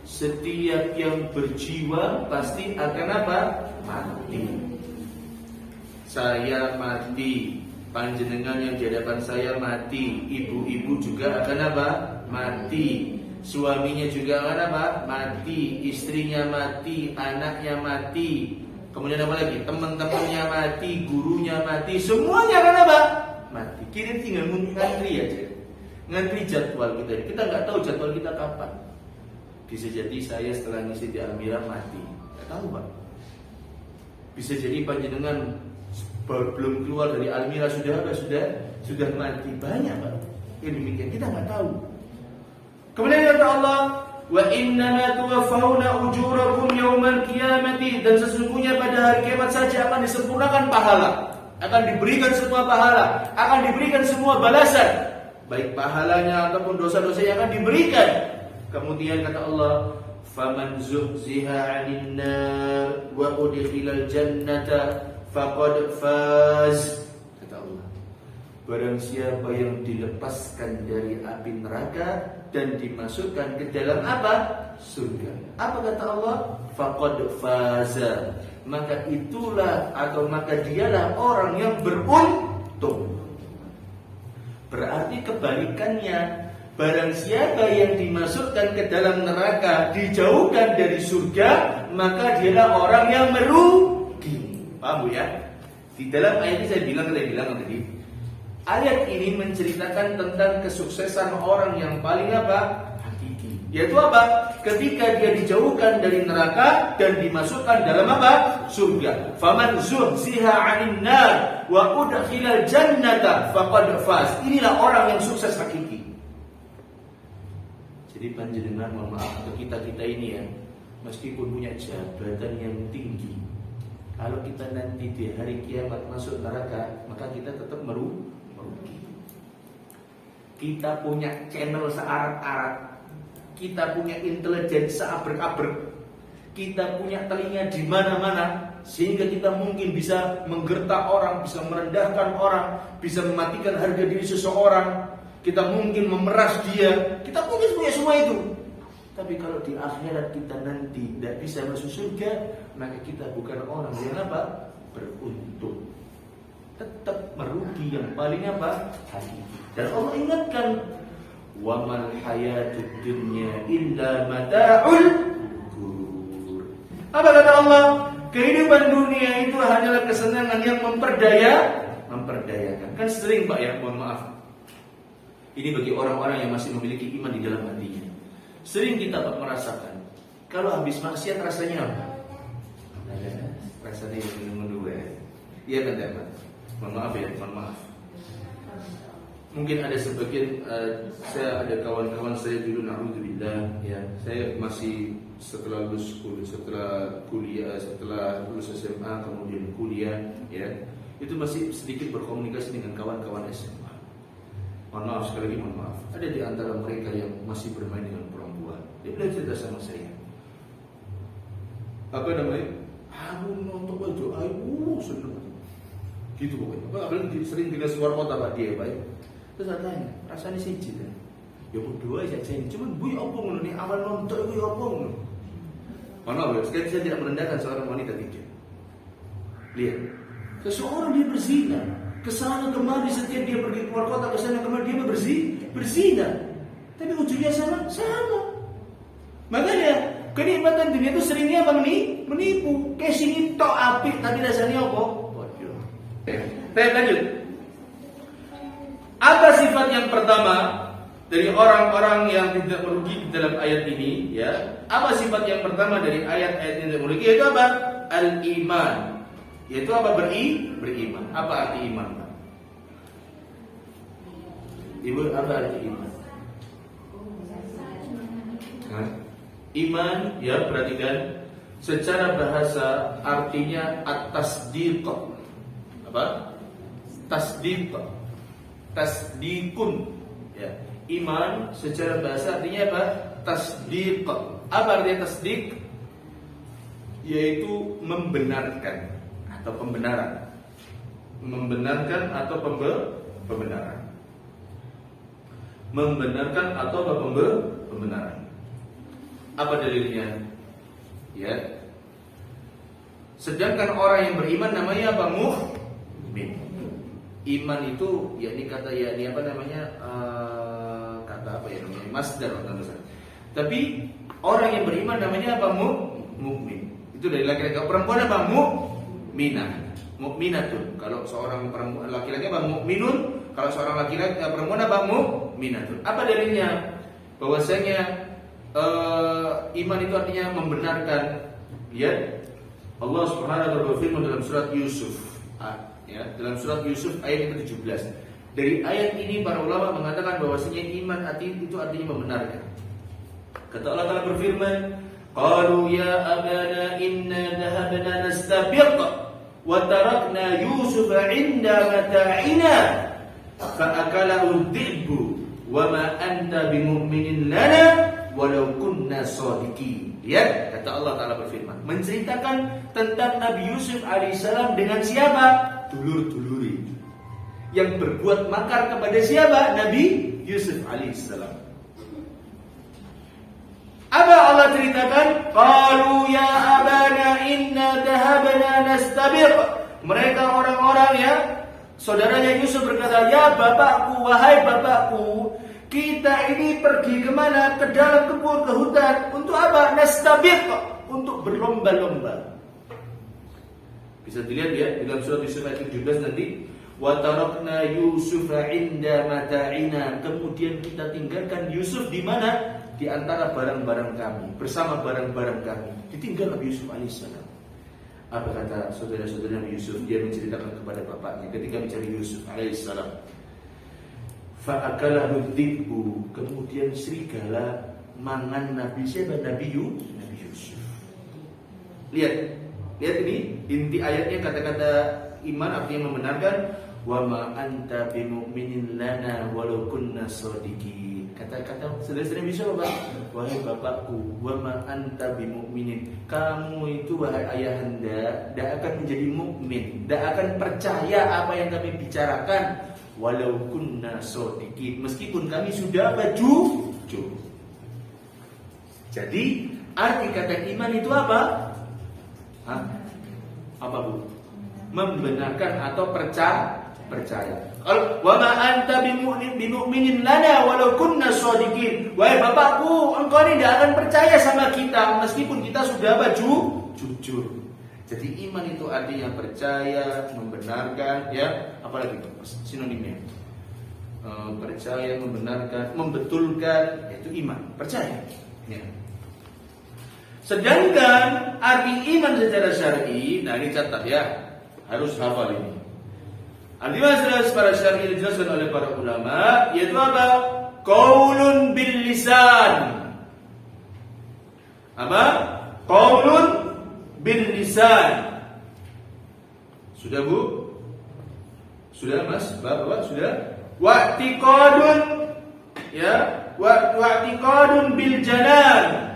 Setiap yang berjiwa pasti akan apa? Mati. Saya mati, panjenengan yang di hadapan saya mati, ibu-ibu juga akan apa? Mati. Suaminya juga akan apa? Mati. Istrinya mati, anaknya mati. Kemudian apa lagi? Teman-temannya mati, gurunya mati, semuanya akan apa? Mati. Kira tinggal ngantri aja. Ngantri jadwal kita. Kita nggak tahu jadwal kita kapan. Bisa jadi saya setelah ngisi di Almira mati. Nggak tahu, Pak. Bisa jadi panjenengan belum keluar dari Almira sudah mati. Banyak, Pak. Yang demikian kita nggak tahu. Kemudian kata Allah, wa innama tuwaffawna ujurakum yaumal qiyamati, dan sesungguhnya pada hari kiamat saja akan disempurnakan pahala, akan diberikan semua pahala, akan diberikan semua balasan, baik pahalanya ataupun dosa-dosa yang akan diberikan. Kemudian kata Allah, faman zuhziha 'anil nar wa udkhilal jannata faqad faz. Kata Allah, barang siapa yang dilepaskan dari api neraka dan dimasukkan ke dalam apa? Surga. Apa kata Allah? Faqad faza. Maka itulah atau maka dialah orang yang beruntung. Berarti kebalikannya, barang siapa yang dimasukkan ke dalam neraka, dijauhkan dari surga, maka dialah orang yang merugi. Paham Bu ya? Di dalam ayat ini saya bilang tadi, ayat ini menceritakan tentang kesuksesan orang yang paling apa? Hakiki. Yaitu apa? Ketika dia dijauhkan dari neraka dan dimasukkan dalam apa? Surga. Faman zuhziha 'anil nar wa udkhilal jannata faqad faz. Inilah orang yang sukses hakiki. Jadi panjenengan, mohon maaf, atau kita ini ya, meskipun punya jabatan yang tinggi, kalau kita nanti di hari kiamat masuk neraka, maka kita tetap merugi. Kita punya channel searat-arat, kita punya intelijen seabrek-abrek, kita punya telinga di mana-mana, sehingga kita mungkin bisa menggertak orang, bisa merendahkan orang, bisa mematikan harga diri seseorang. Kita mungkin memeras dia, kita mungkin punya semua itu. Tapi kalau di akhirat kita nanti tidak bisa masuk surga, maka kita bukan orang yang apa? Beruntung. Tetap merugi yang paling apa? Hakiki. Dan Allah ingatkan, wa mal hayatud dunya illa mata'ul ghurur. Apa kata Allah? Kehidupan dunia itu hanyalah kesenangan yang memperdayakan. Kan sering Pak ya, mohon maaf. Ini bagi orang-orang yang masih memiliki iman di dalam hatinya. Sering kita Pak merasakan, kalau habis maksiat rasanya apa? Rasanya yang menunggu ya. Iya kan Pak? Mohon maaf. Mungkin ada sebagian, saya ada kawan-kawan saya dulu, na'udzubillah ya, saya masih setelah lulus kuliah, setelah lulus SMA kemudian kuliah ya, itu masih sedikit berkomunikasi dengan kawan-kawan SMA. Mohon maaf, sekali lagi mohon maaf. Ada di antara mereka yang masih bermain dengan perempuan. Dia bilang cerita sama saya, apa namanya? Aku nonton aja, seneng gitu pokoknya. Apalagi sering tinggal luar kota Pak dia Pak. Terus saya tanya, rasanya siji kan? Ya berdua saja ini. Cuman bu ya apa ngono nih awal nonton bu ya apa ngono. Mana sekali saya tidak merendahkan seorang wanita tidak. Lihat, seseorang dia berzina, kesana kemari setiap dia pergi keluar kota, kesana kemari dia berzina. Tapi ujungnya sama. Makanya kenikmatan dunia itu seringnya apa? Menipu. Kayak sini tok apik tapi rasanya apa? Bodoh. Baik, lanjut. Apa sifat yang pertama dari orang-orang yang tidak merugi di dalam ayat ini ya? Apa sifat yang pertama dari ayat-ayat yang tidak merugi? Yaitu apa? Al-iman. Yaitu apa? Beriman. Apa arti iman, Pak? Ibu, apa arti iman? Iman, ya perhatikan, secara bahasa artinya at-tasdiq. Apa? Tasdikun. Ya. Iman secara bahasa artinya apa? Tasdiq. Apa artinya tasdik? Yaitu membenarkan atau pembenaran. Membenarkan atau pembenaran. Membenarkan atau pembenaran. Apa dalilnya? Ya. Sedangkan orang yang beriman namanya apa? Mukmin. Iman itu yakni kata apa namanya? Kata apa ya namanya? Masdar atau apa. Tapi orang yang beriman namanya apa? Mukmin. Itu dari laki-laki. Perempuan apa? Mukminah. Mukminatun. Kalau seorang perempuan laki-laki apa? Mukminun. Kalau seorang laki-laki perempuan apa? Mukminatun. Apa dalilnya? Bahwasanya iman itu artinya membenarkan. Lihat Allah Subhanahu wa taala berfirman dalam surat Yusuf, ya, dalam surat Yusuf ayat yang ke-17. Dari ayat ini para ulama mengatakan bahwasanya iman itu artinya membenarkan. Kata Allah Taala berfirman, "Qalu ya abana inna dhahabna nastabiq wa tarakna Yusuf 'inda mata'ina fa akalahu dhi'bu wa ma anta bimu'minin lana walau kunna shadiqin." Lihat, kata Allah Ta'ala berfirman, menceritakan tentang Nabi Yusuf alaihissalam dengan siapa? Dulur-duluri yang berbuat makar kepada siapa? Nabi Yusuf alaihissalam. Apa Allah ceritakan? Qalu ya abana inna dhahabna nastabiq. Mereka orang-orang ya, saudaranya Yusuf berkata, ya bapakku, wahai bapakku, kita ini pergi kemana? Ke dalam kebun, ke hutan. Untuk apa? Nastabiq, untuk berlomba-lomba. Bisa dilihat ya dalam surat Yusuf ayat 17 nanti. Wa tarakna Yusufa 'inda mata'ina. Kemudian kita tinggalkan Yusuf di mana? Di antara barang-barang kami, bersama barang-barang kami. Ditinggal Nabi Yusuf alaihissalam. Apa kata saudara-saudara Nabi Yusuf? Dia menceritakan kepada bapaknya ketika mencari Yusuf alaihissalam. Fa'akalahu dhi'bu. Kemudian serigala mangan Nabi siapa? Nabi Yusuf. Lihat ini inti ayatnya, kata-kata iman artinya membenarkan. Wa ma anta bimu'minin lana walau kunna shadiqin. Kata-kata saudara-saudara bisa Bapak, wahai bapakku, wa ma anta bimu'minin. Kamu itu wahai ayahanda tidak akan menjadi mukmin, tidak akan percaya apa yang kami bicarakan. Walau kunna shadiqin, meskipun kami sudah jujur. Jadi arti kata iman itu apa? Apa Bu? Membenarkan atau percaya. Kalau wa ma anta bimu'minin lana walau kunna shadiqin. Wahai bapakku, engkau ini tidak akan percaya sama kita meskipun kita sudah jujur. Jadi iman itu artinya percaya, membenarkan, ya. Apalagi sinonimnya? Percaya, membenarkan, membetulkan, yaitu iman, percaya. Ya. Sedangkan arti iman secara syar'i, nah ini catat ya, harus hafal ini. Arti iman secara syar'i dijelaskan oleh para ulama, yaitu apa? Qaulun bil lisan. Apa? Qaulun bil lisan. Sudah Bu? Sudah Mas? Bapak sudah? Wa'tiqadun, ya, wa'tiqadun bil janan.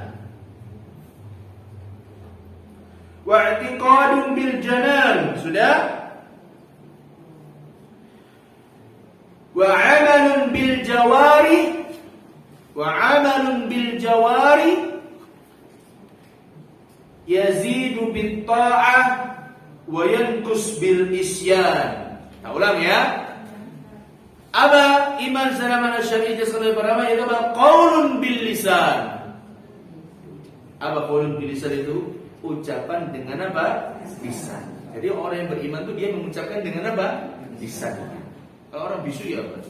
Wa'tiqadun bil janan. Sudah? Wa 'amalun bil jawari. Wa 'amalun bil jawari yazidu bit ta'ah wa yanqus bil isyan. Nah, ulang ya. Apa iman secara makna syar'i oleh para ulama itu apa? Qaulun bil lisan. Apa qaulun bil lisan itu? Ucapan dengan apa? Lisan. Jadi orang yang beriman itu dia mengucapkan dengan apa? Lisan. Kalau orang bisu ya apa?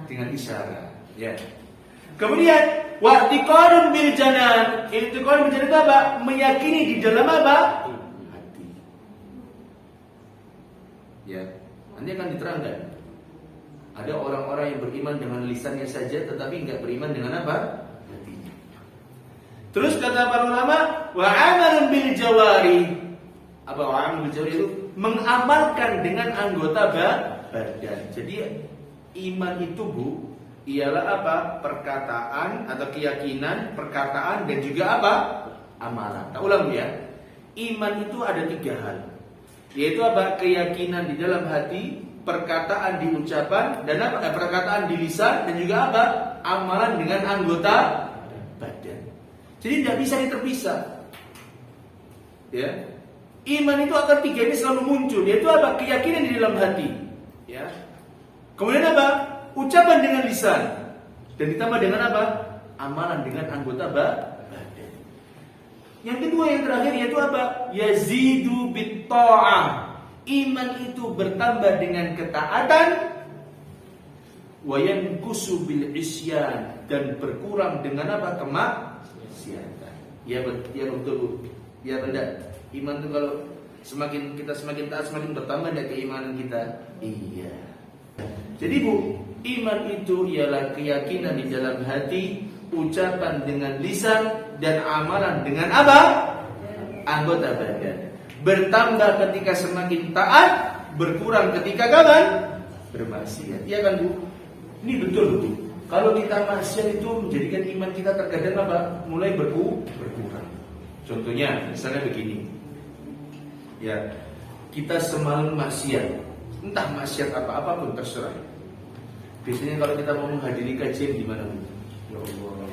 Dengan isyarat. Ya. Kemudian wa'tiqadun bil janan. I'tiqadun bil janan itu apa? Meyakini di dalam apa? Hati. Ya. Nanti akan diterangkan. Ada orang-orang yang beriman dengan lisannya saja tetapi enggak beriman dengan apa? Hatinya. Terus kata para ulama, wa 'amalun bil jawari. Apa wa 'amalun bil jawari itu? Mengamalkan dengan anggota badan. Jadi iman itu Bu ialah apa? Perkataan atau keyakinan, perkataan dan juga apa? Amalan. Tak ulang Bu ya. Iman itu ada 3 hal. Yaitu apa? Keyakinan di dalam hati, perkataan di ucapan, dan apa? Perkataan di lisan, dan juga apa? Amalan dengan anggota badan. Jadi tidak bisa terpisah. Ya. Iman itu akan tiga ini selalu muncul, yaitu apa? Keyakinan di dalam hati. Ya. Kemudian apa? Ucapan dengan lisan. Dan ditambah dengan apa? Amalan dengan anggota badan. Yang kedua yang terakhir yaitu apa? Yazidu bitta'ah. Iman itu bertambah dengan ketaatan, wa yanqusu bil isyan, dan berkurang dengan apa? Kemaksiatan. Ya betul. Ya tidak. Iman itu kalau kita semakin taat semakin bertambah dari keimanan kita. Iya. Jadi Bu, iman itu ialah keyakinan di dalam hati, ucapan dengan lisan, dan amalan dengan apa? Anggota badan. Bertambah ketika semakin taat, berkurang ketika kapan? Bermaksiat. Iya kan Bu? Ini betul Bu. Kalau kita maksiat itu menjadikan iman kita terkadang apa? Mulai berkurang. Contohnya, misalnya begini. Ya, kita semalam maksiat, entah maksiat apapun terserah. Biasanya kalau kita mau menghadiri kajian gimana Bu? Ya Allah,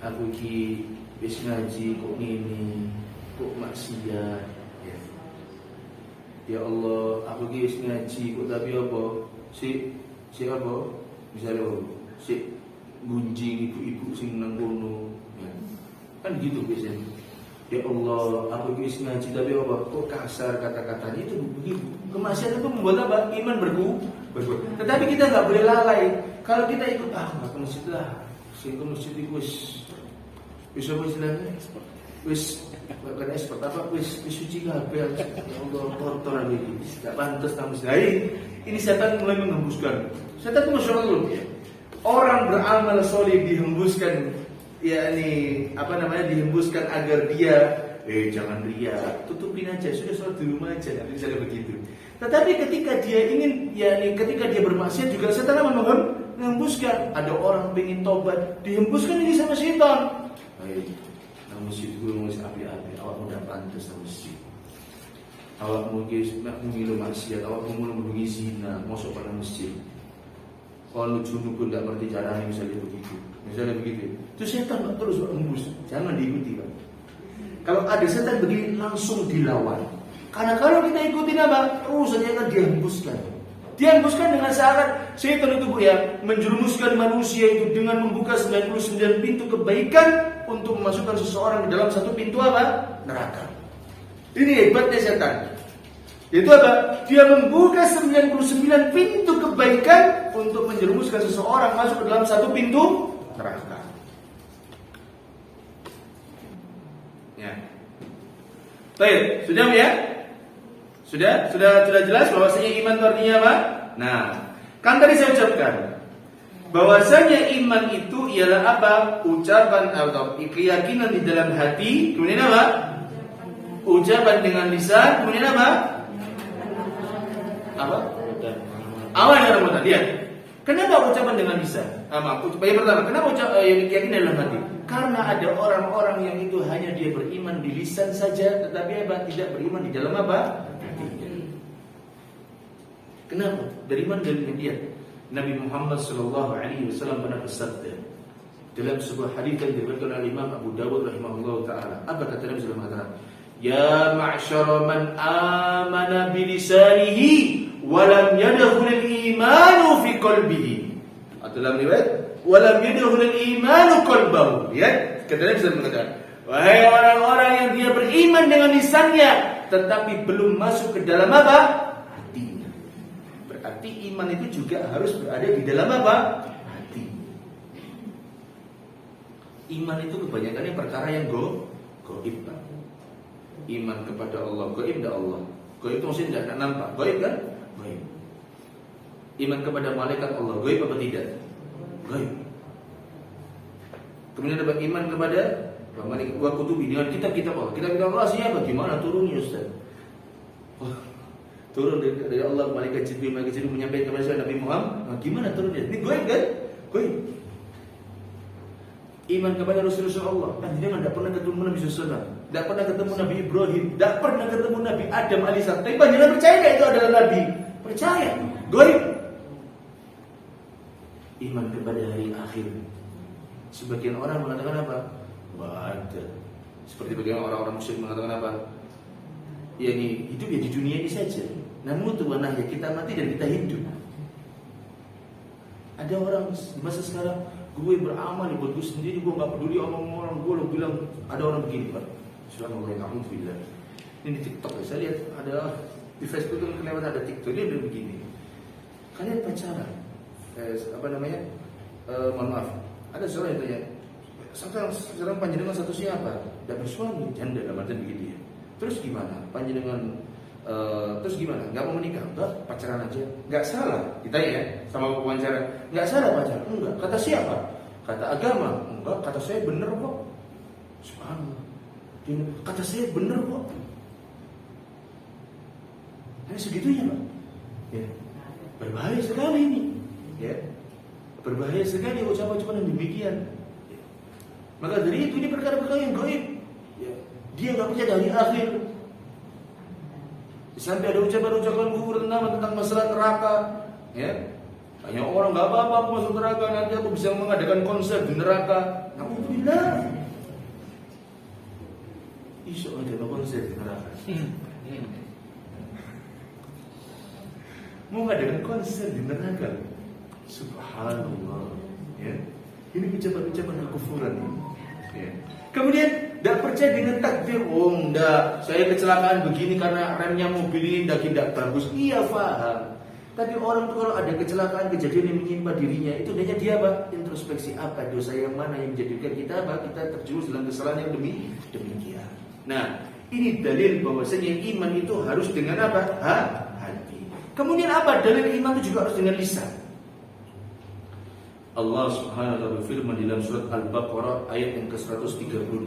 aku ki wis ngaji kok ngene, kok maksiat. Ya Allah, aku ki wis ngaji kok tapi apa? Si apa? Misalnya apa? Si gunjing ibu-ibu sing nang kono. Ya. Kan gitu biasanya. Ya Allah, aku wis ngaji tapi apa? Kok kasar kata-katanya itu begitu. Kemaksiatan itu membuat apa? Iman berkurang. Tetapi kita nggak boleh lalai. Kalau kita ikut nggak ke masjid lah. Sing ke masjid itu wis apa istilahnya? Wis bukan expert apa? Wis suci kabeh. Ya Allah, kotor lagi. Enggak pantas nang masjid. Ini setan mulai menghembuskan. Setan itu Masya Allah. Orang beramal soleh dihembuskan, dihembuskan agar dia jangan ria, tutupin aja, sudah sholat di rumah aja, misalnya begitu. Tetapi ketika dia ingin, ketika dia bermaksiat juga setan menghembuskan. Ada orang pengen tobat, dihembuskan ini sama setan. Nang masjid gue masih api-api, awak udah pantas nang masjid. Awak mungkin mengilu maksiat, awak mungkin mengunjungi zina, masuk pada masjid. Kalau junub pun tidak ngerti caranya, misalnya begitu. Itu setan terus menghembus, jangan diikuti Pak. Kalau ada setan begini langsung dilawan. Karena kalau kita ikutin apa? Terus saja akan dihembuskan. Dihembuskan dengan syarat setan itu menjerumuskan manusia itu dengan membuka 99 pintu kebaikan untuk memasukkan seseorang ke dalam satu pintu apa? Neraka. Ini hebatnya setan. Itu apa? Dia membuka 99 pintu kebaikan untuk menjerumuskan seseorang masuk ke dalam satu pintu neraka. Ya. Baik, sudah ya? Sudah jelas bahwasanya iman itu artinya apa? Nah, kan tadi saya ucapkan bahwasanya iman itu ialah apa? Ucapan atau keyakinan di dalam hati, kemudian apa? Ucapan dengan lisan, kemudian apa? Awal dengan mudah. Lihat. Kenapa ucapan dengan lisan? Yang pertama, kenapa keyakinan dalam hati? Karena ada orang-orang yang itu hanya dia beriman di lisan saja, tetapi apa? Tidak beriman di dalam apa? Kenapa? Beriman dari dia. Nabi Muhammad SAW pernah bersabda dalam sebuah hadis yang diriwayatkan oleh Imam Abu Dawud rahimahullah taala. Apa kata Nabi SAW mengatakan? Ya ma'syara man amana bilisanihi walam yadkhulul imanu fi qalbihi. Atau dalam riwayat walam yadkhulul imanu qalbahu. Ya, kata Nabi SAW mengatakan, wahai orang-orang yang dia beriman dengan lisannya tetapi belum masuk ke dalam apa? Hatinya. Berarti iman itu juga harus berada di dalam apa? Hati. Iman itu kebanyakannya perkara yang gaib. Iman kepada Allah, gaib tidak Allah. Gaib itu maksudnya tidak nampak. Gaib kan? Gaib. Iman kepada malaikat Allah, gaib apa tidak? Gaib. Kemudian ada iman kepada malaikat wa kutubi, dengan kitab-kitab Allah. Kitab-kitab Allah siapa? Gimana turunnya Ustaz? Turun dari Allah, malaikat Jibril menyampaikan kepada Nabi Muhammad. Gimana turunnya? Ini gaib kan? Gaib. Iman kepada Rasulullah Allah. Dia tidak pernah ketemu Nabi SAW, tidak pernah ketemu Nabi Ibrahim, tidak pernah ketemu Nabi Adam alaihissalam. Tapi panjenengan percaya nggak itu adalah Nabi? Percaya. Gaib. Iman kepada hari akhir. Sebagian orang mengatakan apa? Nggak ada. Seperti bagaimana orang-orang musyrik mengatakan apa? Ya ini hidup ya di dunia ini saja. Namun Tuhan ya kita mati dan kita hidup. Ada orang di masa sekarang, gue beramal buat gue sendiri, gue nggak peduli omong orang. Gue lo bilang ada orang begini Pak. Subhanallah, alhamdulillah. Ini di TikTok ya, saya lihat ada di Facebook itu kelewat ada TikTok dia udah begini. Kalian pacaran, mohon maaf, ada seorang yang tanya, sekarang panjenengan satu siapa? Tidak bersuami, janda dalam artian begitu ya. Terus gimana? Panjenengan terus gimana? Nggak mau menikah? Enggak, pacaran aja. Nggak salah. Ditanya ya sama wawancara. Nggak salah pacaran? Enggak. Kata siapa? Kata agama? Enggak. Kata saya bener kok. Subhanallah. Kata saya bener kok. Hanya segitunya Pak. Ya. Berbahaya sekali ini. Ya. Berbahaya sekali ucapan-ucapan yang demikian. Ya. Maka dari itu ini perkara-perkara yang gaib. Ya. Dia nggak percaya dari akhir. Sampai ada ucapan-ucapan kufur tentang masalah neraka, ya. Banyak orang nggak apa-apa aku masuk neraka, nanti aku bisa mengadakan konser di neraka. Alhamdulillah. Insya Allah ada konser di neraka. Mau mengadakan konser di neraka. Subhanallah. Ya. Ini ucapan-ucapan kekufuran. Ya. Kemudian tidak percaya dengan takdir. Oh enggak, saya kecelakaan begini karena remnya mobil ini tidak bagus. Iya paham. Tapi orang itu kalau ada kecelakaan, kejadian yang menimpa dirinya, itu hanya dia apa? Introspeksi apa dosa yang mana yang menjadikan kita apa? Kita terjerumus dalam kesalahan yang demikian. Nah, ini dalil bahwasanya iman itu harus dengan apa? Hati. Kemudian apa? Dalil iman itu juga harus dengan lisan. Allah Subhanahu wa taala berfirman dalam surat Al-Baqarah ayat yang ke-136.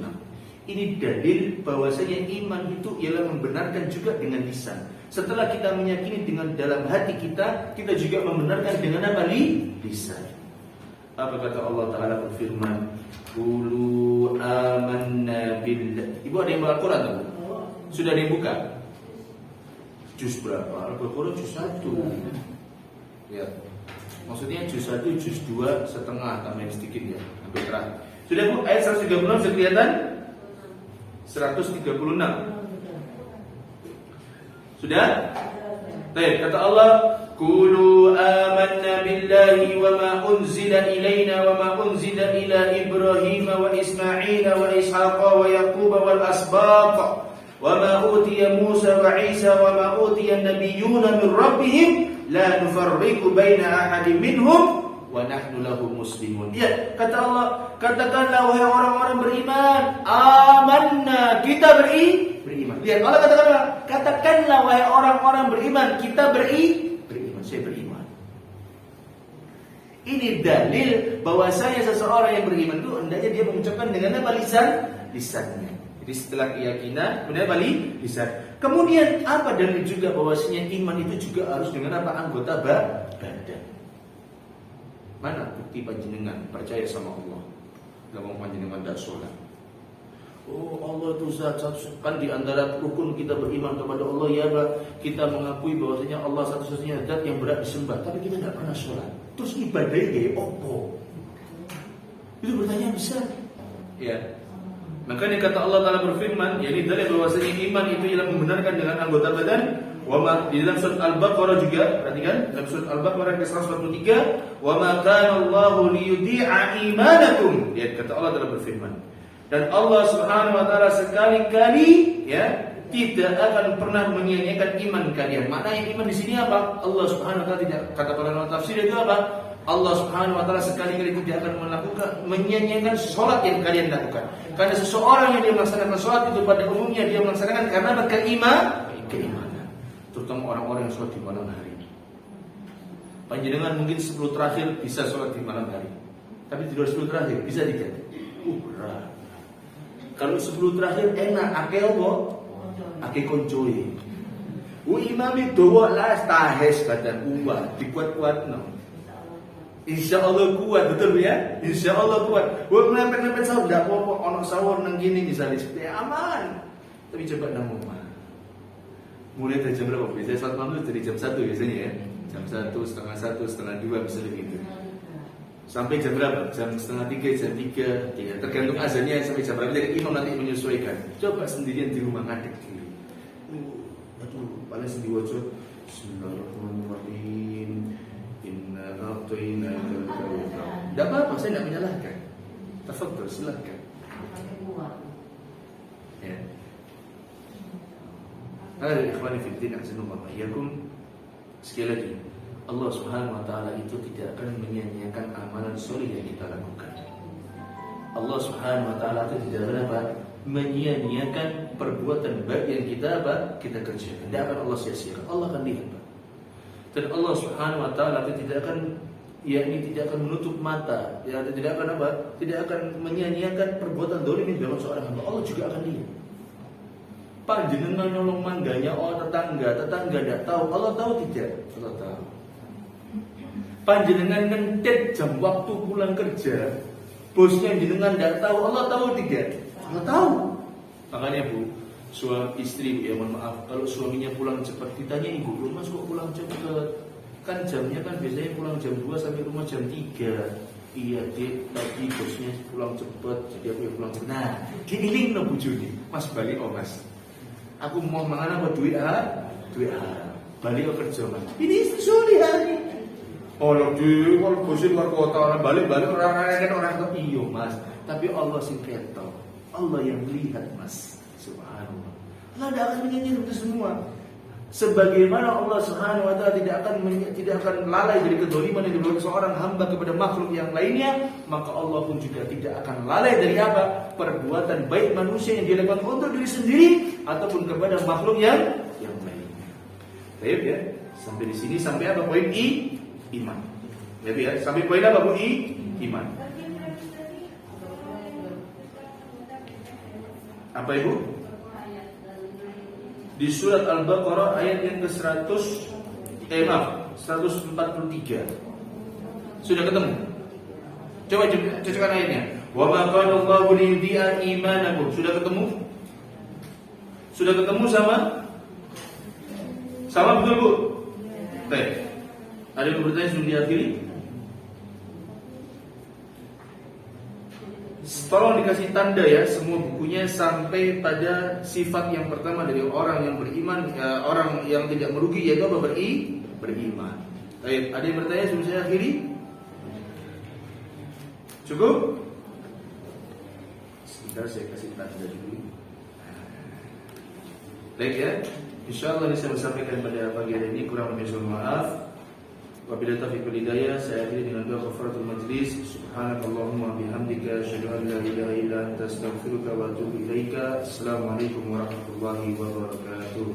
Ini dalil bahwasanya iman itu ialah membenarkan juga dengan lisan. Setelah kita meyakini dengan dalam hati kita juga membenarkan dengan apa? Lisan. Apa kata Allah Taala berfirman? Qulu amanna billah. Ibu ada yang baca Quran tak? Sudah ada yang buka? Juz berapa? Al-Baqarah juz 1. Ya. Maksudnya juz 1, juz 2 setengah, tambahin sedikit ya, hampir terakhir. Sudah Bu, ayat 136 sudah kelihatan? 136. Sudah? Baik, kata Allah, Qulu amanna billahi wa ma unzila ilaina wa ma unzila ila Ibrahim wa Ismail wa Ishaq wa Yaqub wal asbaq wa ma utiya Musa wa Isa wa ma utiya an-nabiyyuna min rabbihim la nufarriqu baina ahadin minhum wa nahnu lahu muslimun. Ya, kata Allah, katakanlah wahai orang-orang beriman, amanna, kita beriman. Lihat, Allah katakanlah wahai orang-orang beriman, kita beriman, saya beriman. Ini dalil bahwasanya seseorang yang beriman itu hendaknya dia mengucapkan dengan apa? Lisannya. Jadi setelah keyakinan, kemudian apa? Lisan. Kemudian apa dalil juga bahwasanya iman itu juga harus dengan apa? Anggota badan. Mana bukti panjenengan percaya sama Allah? Gak mau panjenengan tidak sholat. Oh Allah itu zat, kan di antara rukun kita beriman kepada Allah ya kita mengakui bahwasanya Allah satu-satunya zat yang berhak disembah, tapi kita tidak pernah sholat. Terus ibadahnya opo? Itu pertanyaan besar. Ya. Makanya kata Allah Taala berfirman, yakni dalil bahwasanya iman itu ialah membenarkan dengan anggota badan. Di dalam surat Al-Baqarah juga, perhatikan dalam surat Al-Baqarah ayat 143, "Wa ma kana Allahu liyudhi'a imanakum." Lihat kata Allah Taala berfirman. Dan Allah Subhanahu wa taala sekali-kali ya tidak akan pernah menyia-nyiakan iman kalian. Maknanya iman di sini apa? Allah Subhanahu wa taala tidak, kata para ulama tafsir itu apa? Allah Subhanahu wa taala sekali-kali tidak akan menyia-nyiakan salat yang kalian lakukan. Karena seseorang yang dia melaksanakan salat itu pada umumnya dia melaksanakan karena keimanan. Terutama orang-orang yang salat di malam hari. Panjenengan mungkin 10 terakhir bisa salat di malam hari. Tapi di luar 10 terakhir bisa tidak? Berat. Kalau 10 terakhir enak, akeh apa? Akeh koncoe. Imami dawa las tahes badan kuat, dikuat-kuatno. Insyaallah kuat, betul ya? Insyaallah kuat. Wong mepet-mepet sahur ndak apa-apa, ono sahur nang kene misalnya aman. Tapi coba nang omah. Mulai dari jam berapa? Biasanya salat malam dari jam 1 biasanya ya. Jam 1, setengah 1, setengah 2 bisa begitu. Sampai jam berapa? Jam setengah 3, jam 3, ya, tergantung azannya sampai jam berapa. Jadi imam nanti menyesuaikan. Coba sendirian di rumah ngadeg diri. Aduh, paling sendiri wajo. Bismillahirrahmanirrahim. Inna a'tayna al-kautsar. Tidak apa-apa, saya tidak menyalahkan. Tafadhol, silakan. Ya. Hadirin ikhwani fi din, ahsanallahu iyyakum. Sekali lagi, Allah Subhanahu wa taala itu tidak akan menyia-nyiakan amalan soleh yang kita lakukan. Allah Subhanahu wa taala itu tidak akan apa? Menyia-nyiakan perbuatan baik yang kita kita kerjakan. Tidak akan Allah sia-siakan. Allah akan lihat, Pak. Dan Allah Subhanahu wa taala itu tidak akan tidak akan menutup mata, ya, tidak akan tidak akan menyia-nyiakan perbuatan dolim yang dilakukan seorang hamba. Allah juga akan lihat. Panjenengan nolong mangganya tetangga tidak tahu, Allah tahu tidak? Allah tahu. Panjenengan ngentet jam waktu pulang kerja, bosnya jenengan tidak tahu, Allah tahu tidak? Allah tahu. Makanya Bu, suami istri, ya mohon maaf, kalau suaminya pulang cepat ditanya ibu, Mas kok pulang cepat? Kan jamnya kan biasanya pulang jam 2 sampai rumah jam 3. Iya Dik, tadi bosnya pulang cepat, jadi aku yang pulang cepat. Nah, gini no bujuni, Mas balik Mas. Aku mau mangan apa duit balik ke kerja Mas. Ini sulit hari. Oh di kalau bosnya luar kota orang balik orang kok iyo Mas. Tapi Allah sing ketok, Allah yang melihat Mas. Subhanallah. Allah tidak akan menyanyikan itu semua. Sebagaimana Allah Subhanahu wa taala tidak akan lalai dari kedoliman yang dilakukan seorang hamba kepada makhluk yang lainnya, maka Allah pun juga tidak akan lalai dari apa? Perbuatan baik manusia yang dilakukan untuk diri sendiri ataupun kepada makhluk yang lainnya. Baik ya. Sampai di sini sampai apa poin I? Iman. Jadi ya, sampai poin apa Bu? Iman. Apa Ibu? Di surat Al-Baqarah ayat yang ke-143. Sudah ketemu? Coba cocokkan ayatnya. Wa ma qala Allahu liyudhi'a imanakum. Sudah ketemu? Sudah ketemu sama betul Bu? Baik. Ada yang bertanya sebelum diakhiri? Tolong dikasih tanda ya semua bukunya sampai pada sifat yang pertama dari orang yang beriman, orang yang tidak merugi, yaitu apa? Beriman. Baik, ada yang bertanya sebelum saya akhiri? Cukup? Sebentar saya kasih tanda dulu. Baik ya, insyaallah ini saya sampaikan pada pagi hari ini, kurang lebih maaf. Wabillahi taufiq wal hidayah. Saya akhiri dengan doa kafaratul majlis. Subhanakallahumma bihamdika asyhadu an la ilaha illa anta astaghfiruka wa atubu ilaika. Assalamualaikum warahmatullahi wabarakatuh.